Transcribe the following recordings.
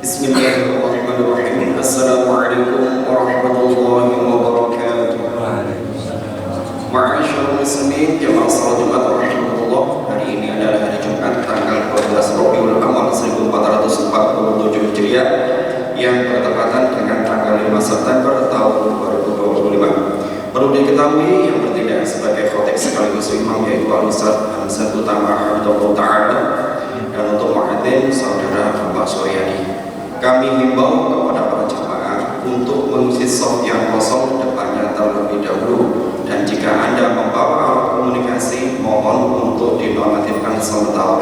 Bismillahirrahmanirrahim. Assalamualaikum warahmatullahi wabarakatuh. Ma'asyiral muslimin, jamaah salat Jumat rahimahullah. Hari ini adalah hari Jumat tanggal 12 Rabiul Awal 1447 Hijriah yang bertepatan dengan tanggal 5 September tahun 2025. Perlu diketahui yang bertindak sebagai khotib sekaligus imam yaitu Al-Ustaz Hamzah Utama Hafidhahullah Ta'ala, dan untuk muadzin saudara Bapak Suryadi. Kami himbau kepada para jemaah untuk mengisi shaf yang kosong depannya terlebih dahulu, dan jika Anda membawa alat komunikasi mohon untuk dinonaktifkan sementara.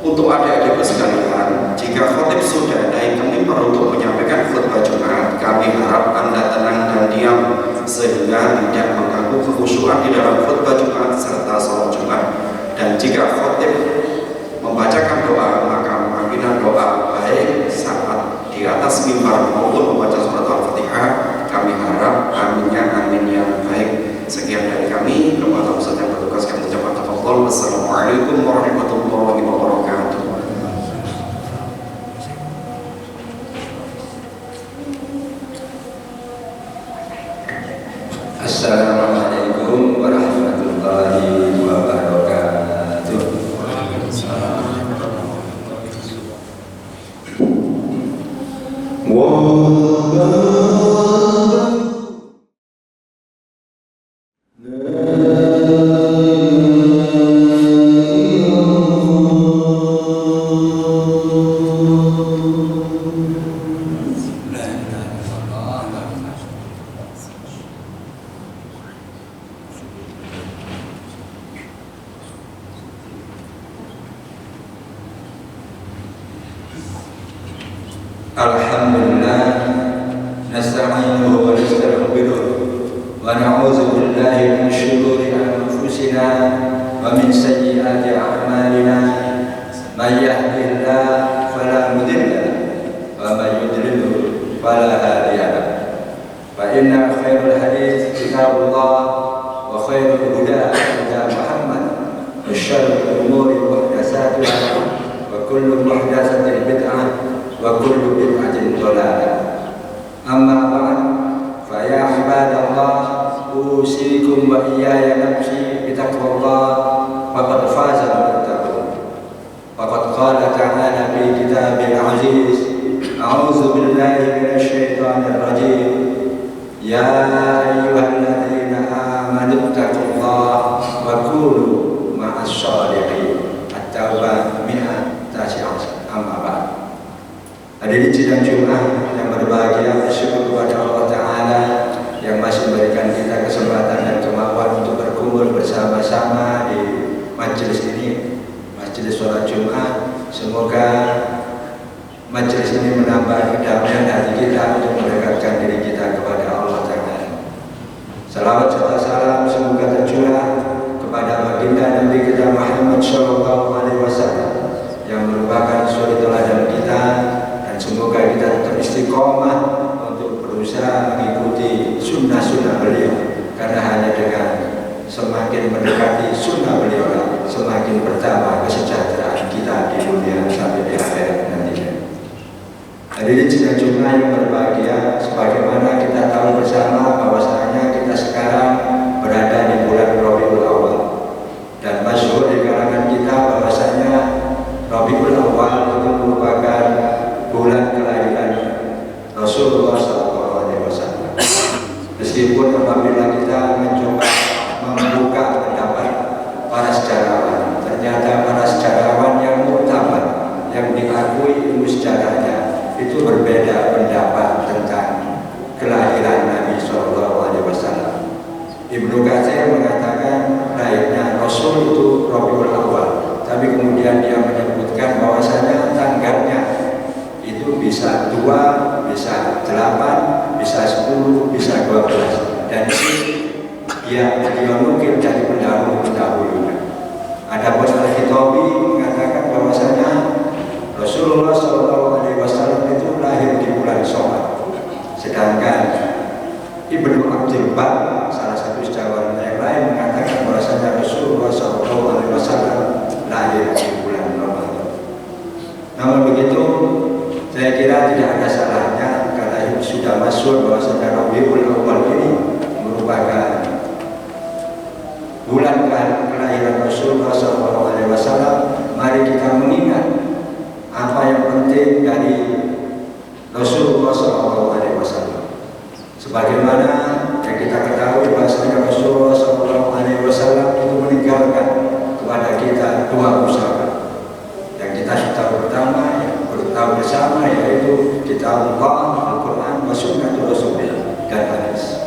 Untuk adik-adikku sekalian, jika khotib sudah naik ke mimbar untuk menyampaikan khutbah Jumat, kami harap Anda tenang dan diam sehingga tidak mengganggu kekhusyuan di dalam khutbah Jumat serta sholat Jumat. Dan jika khotib membacakan doa, maka mengambil doa baik saat di atas mimbar maupun membaca surat Al-Fatihah. Kami harap aminnya amin yang baik. Sekian dari kami. Kepada Ustaz yang bertugas kami ucapkan tafadhol. Wassalamualaikum warahmatullahi wabarakatuh. Assalamualaikum warahmatullahi wabarakatuh. Alhamdulillah, nasta'inuhu wa nastaghfiruh wa na'udzu billahi min shururi anfusina wa min sayyiati a'malina. May yahdihillahu fala mudilla lahu wa may yudlil fala hadiya lahu. Fa inna khairal hadits kitabullah wa khairul huda huda Muhammad wa syarrul umuri muhdatsatuha wa kullu muhdatsatin bid'ah wa kullu bid'atin dhalalah. Amma ba'd, fa ya ibadallah, usikum wa iyaya nafsi bi taqwallah, faqad faza al-muttaqun. Faqad qala ta'ala fi kitabil aziz, a'udzu billahi minasy syaithanir rajim, ya ayyuhalladzina amanu taqullaha wa kunu ma'as shalihin. At-Taubah 119. Amma ba'd. Hadirin sidang Jumat yang berbahagia, bersyukur kepada Allah Ta'ala yang masih memberikan kita kesempatan dan kemampuan untuk berkumpul bersama-sama di majelis ini, majelis sholat Jumat. Semoga majelis ini menambah kedamaian hati kita untuk mendekatkan diri kita kepada Allah Ta'ala. Salawat serta salam semoga tercurah kepada baginda Nabi kita Muhammad Shallallahu Alaihi Wasallam yang merupakan suri teladan kita. Semoga kita tetap istiqomah untuk berusaha mengikuti sunnah-sunnah beliau, karena hanya dengan semakin mendekati sunnah beliau semakin bertambah kesejahteraan kita di dunia sampai di akhirat nantinya. Hadirin sidang Jumat yang berbahagia, sebagaimana kita tahu bersama bahwasanya kita sekarang berada di bulan Rabiul Awal, dan masyhur di kalangan kita bahwasanya Rabiul Awal itu merupakan bulan kelahiran Rasulullah SAW. Meskipun apabila kita mencoba membuka pendapat para sejarawan, ternyata para sejarawan yang muktamad, yang diakui ilmu sejarahnya, itu berbeda pendapat tentang kelahiran Nabi SAW. Ibnu Katsir mengatakan lahirnya Rasul itu Rabiul Awal, tapi kemudian dia menyebutkan bahwasanya tanggalnya itu bisa 2, bisa 8, bisa 10, bisa 12, dan ini dia mungkin dari pendahulu-pendahulunya. Adapun Al-Khitabi mengatakan bahwasanya Rasulullah SAW itu lahir di bulan Syawal, sedangkan Ibnu Abdul Bar, salah satu sejarawan yang lain, mengatakan bahwasanya Rasulullah SAW lahir di bulan Ramadan. Namun begitu, saya bulan kelahiran Rasulullah SAW, mari kita mengingat apa yang penting dari Rasulullah SAW. Sebagaimana yang kita ketahui bahasanya Rasulullah SAW itu meninggalkan kepada kita dua pusaka. Yang kita sudah pertama, yang tahu bersama, yaitu kitab Allah, Al-Quran, wa sunnatul Rasulullah dan hadis.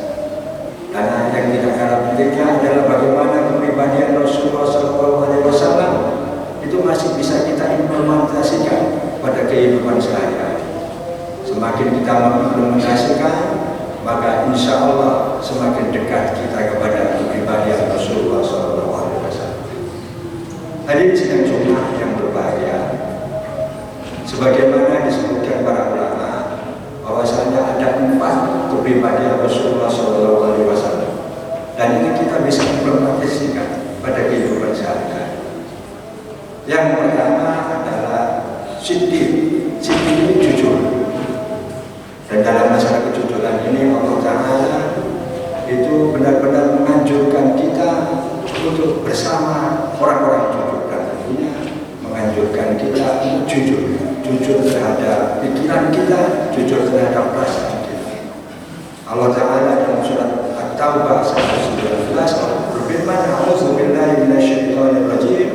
Karena yang tidak kalah pentingnya adalah bagaimana kepribadian Rasulullah SAW itu masih bisa kita implementasikan pada kehidupan sehari-hari. Semakin kita mengimplementasikan, maka insya Allah semakin dekat kita kepada kepribadian Rasulullah SAW. Hadirin sidang Jumat yang berbahagia, sebagaimana disebutkan para ulama bahwasanya ada 4 kepribadian Rasulullah SAW, dan ini kita bisa implementasikan pada kehidupan sehari-hari. Yang pertama adalah siddiq. Siddiq ini jujur, dan dalam masalah kejujuran ini Allah Ta'ala itu benar-benar menganjurkan kita untuk bersama orang-orang jujur, dan tentunya menganjurkan kita untuk jujur terhadap pikiran kita, jujur terhadap perasaan kita. Allah Ta'ala dalam surat At-Taubah 119 berfirman, A'udzubillahi minasyaitonirrajim,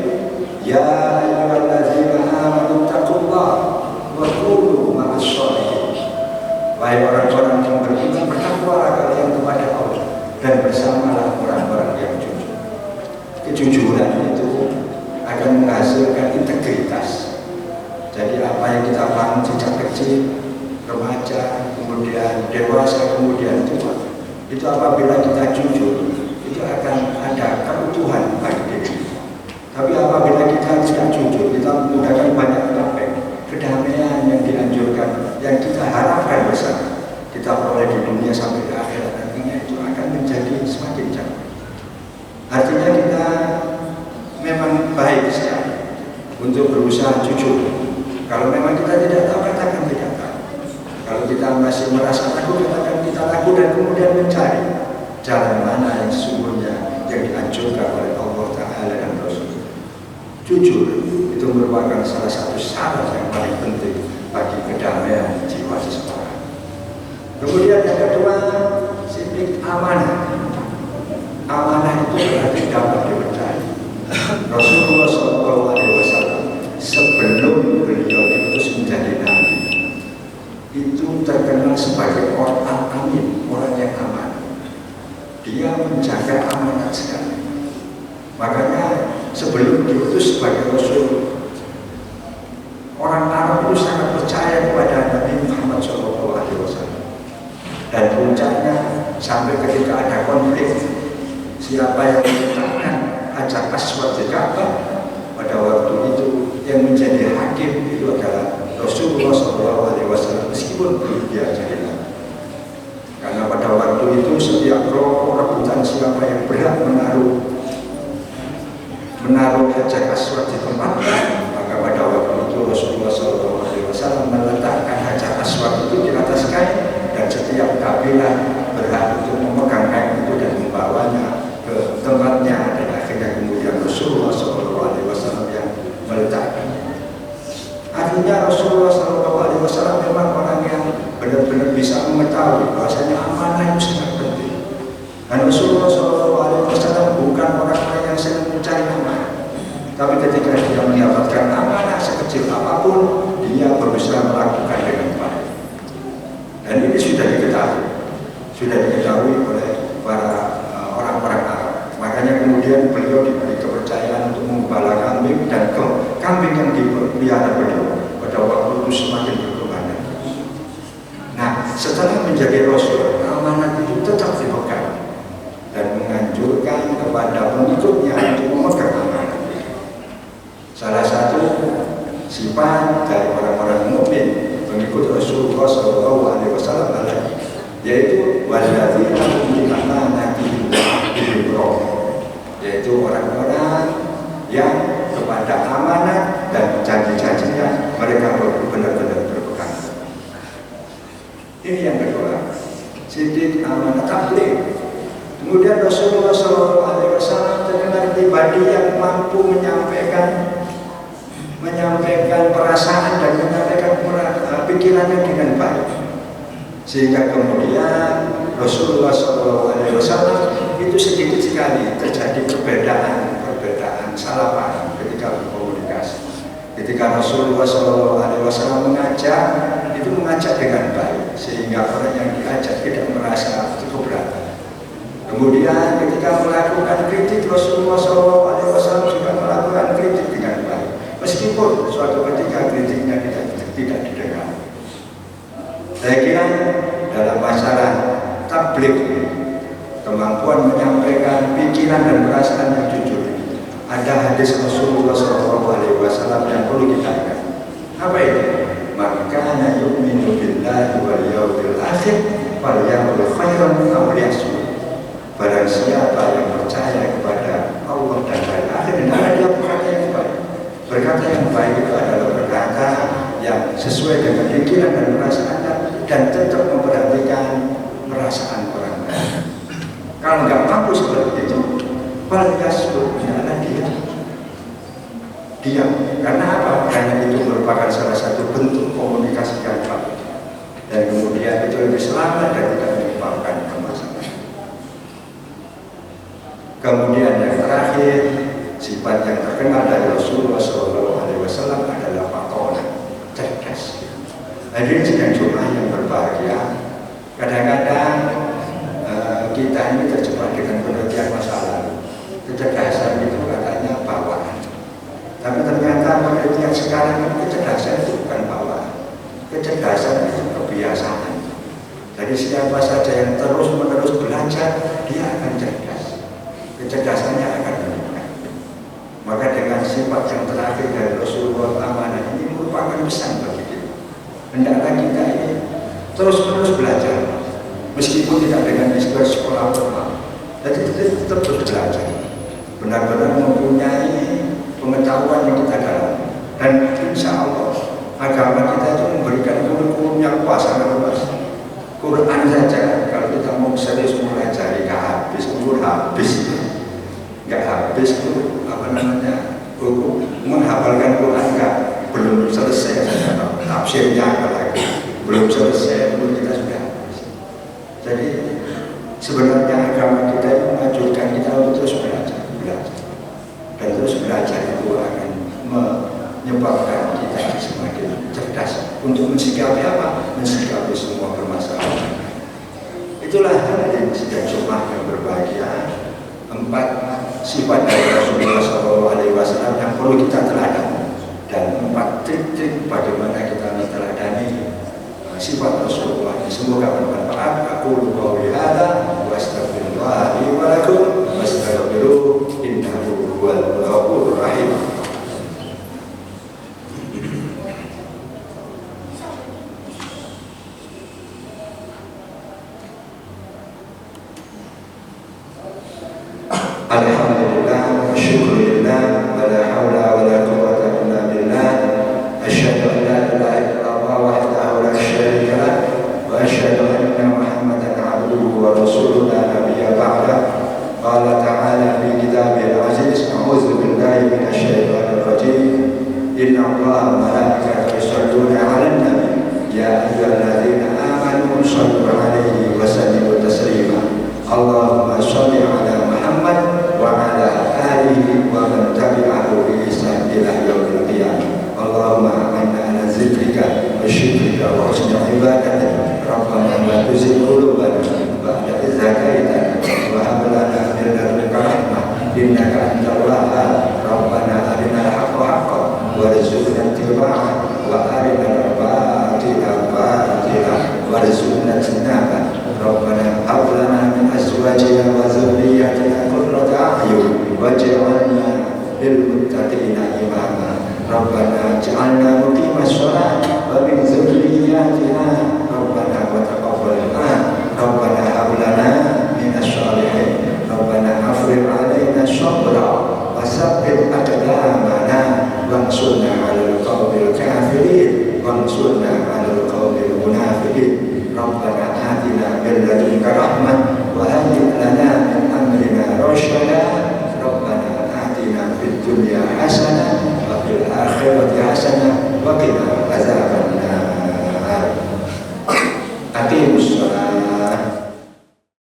ya ayyuhalladzina amanu taqullaha wa kunu ma'as-sholihin. Wahai orang-orang yang beriman, bertakwalah kalian kepada Allah dan bersamalah orang-orang yang jujur. Kejujuran itu akan menghasilkan integritas. Jadi apa yang kita bangun sejak kecil, remaja, kemudian dewasa, kemudian tua, itu apabila kita jujur, itu akan ada keutuhan bagi diri kita. Tapi apabila kita tidak jujur, kita menggunakan banyak topeng, kedamaian yang dianjurkan, yang kita harapkan bersama, kita peroleh di dunia sampai ke akhirat nantinya, itu akan menjadi semakin jauh. Artinya kita memang baik sekali untuk berusaha jujur. Kalau memang kita tidak tahu, katakan tidak tahu. Kalau kita masih merasa ragu, katakan kita ragu, dan kemudian mencari jalan mana yang sesungguhnya yang dianjurkan oleh Allah Ta'ala dan Rasul. Jujur itu merupakan salah satu syarat yang paling penting bagi kedamaian jiwa seseorang. Kemudian yang kedua, siddiq, amanah. Amanah itu berarti dapat dipercaya. Rasulullah SAW sebelum beliau diutus menjadi nabi itu terkenal sebagai orang amin, orang yang aman. Dia menjaga amanat sekali. Makanya sebelum diutus sebagai Rasul, orang Arab itu sangat percaya kepada Nabi Muhammad SAW. Dan puncaknya sampai ketika ada konflik, siapa yang meletakkan Hajar Aswad di Ka'bah, pada waktu itu yang menjadi hakim itu adalah Rasulullah SAW, meskipun belum dia jadi nabi. Karena pada waktu itu setiap rebutan siapa yang berhak menaruh Hajar Aswad di tempatnya, maka pada waktu itu Rasulullah SAW meletakkan Hajar Aswad itu di atas kain, dan setiap kabilah berhak untuk memegang kain itu dan membawanya ke tempatnya, dan akhirnya kemudian Rasulullah SAW yang meletakkannya. Artinya Rasulullah SAW memang orang yang benar-benar bisa mengetahui bahwasanya amanah itu sangat penting. Dan Rasulullah SAW bukan orang-orang yang sedang mencari amanah, tapi ketika dia mendapatkan amanah sekecil apapun, dia berusaha melakukan dengan baik. Dan ini sudah diketahui oleh para orang-orang Arab. Makanya kemudian beliau diberi kepercayaan untuk menggembala kambing, dan kambing yang dipelihara beliau pada waktu itu semakin berkembang. Nah, setelah menjadi Rasul, amanat itu tetap dipegang dan menganjurkan kepada pengikutnya untuk memegang amanat. Salah satu sifat dari orang-orang mukmin pengikut Rasulullah SAW adalah yaitu walladzina hum bi amanatihim yaitu orang-orang yang kepada amanat dan janji-janjinya mereka benar-benar berpegang. Ini yang kedua, siddiq, amanah, tabligh. Kemudian Rasulullah SAW pribadi yang mampu menyampaikan perasaan dan menyampaikan pikirannya dengan baik, sehingga kemudian Rasulullah SAW itu sedikit sekali terjadi perbedaan salah paham ketika berkomunikasi. Ketika Rasulullah SAW mengajak dengan baik, sehingga orang yang diajak tidak merasa keberatan. Kemudian ketika melakukan kritik, Rasulullah SAW juga melakukan kritik dengan baik, meskipun suatu ketika kritiknya tidak didengar. Saya kira dalam masalah tabligh, kemampuan menyampaikan pikiran dan perasaan yang jujur, ada hadis Rasulullah SAW yang perlu kita ingat. Apa itu? Maka yu'minu billahi wal yawmil akhir falyaqul khairan aw liyasmut. Barang siapa yang percaya kepada Allah dan hari akhir, hendaklah dia berkata yang baik. Berkata yang baik itu adalah berkata yang sesuai dengan pikiran dan perasaannya, dan tetap memperhatikan perasaan orang lain. Kalau nggak mampu seperti itu, falyasmut, hendaklah diam. Karena apa? Karena itu merupakan salah satu bentuk komunikasi yang baik, dan kemudian itu lebih selamat dan tidak menyebabkan permasalahan. Kemudian yang terakhir, sifat yang terkenal dari Rasulullah SAW adalah fatona, cerdas. Hadirin sidang Jumat yang berbahagia, kadang-kadang kita ini terjebak dengan pengertian masa lalu. Kecerdasan itu katanya bawaan. Tapi ternyata penelitian sekarang kecerdasan itu bukan bawaan. Kecerdasan itu kebiasaan. Jadi siapa saja yang terus-menerus belajar, dia akan cerdas. Kecerdasannya akan meningkat. Maka dengan sifat yang terakhir dari Rasulullah amanah ini merupakan pesan bagi kita. Hendaklah kita ini terus-menerus belajar, meskipun tidak dengan istilah sekolah formal. Jadi kita tetap terus belajar, benar-benar mempunyai pengetahuan yang kita dalam, dan insya Allah agama kita itu memberikan kurikulum yang luas, sangat luas. Quran saja kalau kita mau serius mempelajari nggak habis, nggak habis tuh hukum menghafalkan Quran belum selesai, tafsirnya apalagi belum selesai, belum kita sudah habis. Jadi sebenarnya agama kita itu mengajarkan kita untuk terus belajar. Dan terus belajar itu akan menyebabkan kita semakin cerdas untuk mensikapi apa? Mensikapi semua permasalahan. Itulah hadirin sidang Jumat yang berbahagia, 4 sifat dari Rasulullah SAW yang perlu kita teladani, dan 4 trik-trik bagaimana kita meneladani sifat Rasulullah ini. Semoga bermanfaat. Aku qouli hadza wa astaghfirullah li wa lakum wastaghfiruhu innahu huwal ghafurur rahim. Alhamdulillah wa syukurillah wa la hawla wa la quwwata illa billah. Asyhadu an la ilaha illallah wahdahu la syarika lah wa asyhadu anna Muhammadan abduhu wa rasuluhu la nabiyya ba'dah. Qala ta'ala fi kitabil aziz, a'udzu billahi minasy syaithanir rajim. Inna Allaha wa malaikatahu yusholluna 'alan nabi ya ayyuhalladzina amanu shallu 'alaihi wa sallimu taslima. Allahumma shalli 'ala Muhammad wa 'ala alihi wa man tabi'ahu bi ihsan ila yaumil qiyamah. Allahumma inna ala zikrika wa syukrika wa husni ibadatik. Rabbana la tuzigh qulubana ba'da idh hadaitana wa hab lana min ladunka rahmah innaka antal wahhab. Rabbana arinal haqqa haqqan warzuqna ittiba'ah wa arinal batila batila warzuqna ijtinabah. Rabbana hab lana min azwajina wa dhurriyyatina qurrata a'yun waj'alna lil muttaqina imama. Rabbana ij'alna muqimas shalah wa min dzurriyyatina Rabbana wa taqabbal du'a. Rabbana hab lana minasy shalihin. Rabbana afrigh 'alaina sabra wa tsabbit aqdamana wansurna 'alal qawmil kafirin wansurna 'alal qawmil munafiqin. Rabbana atina min ladunka rahmah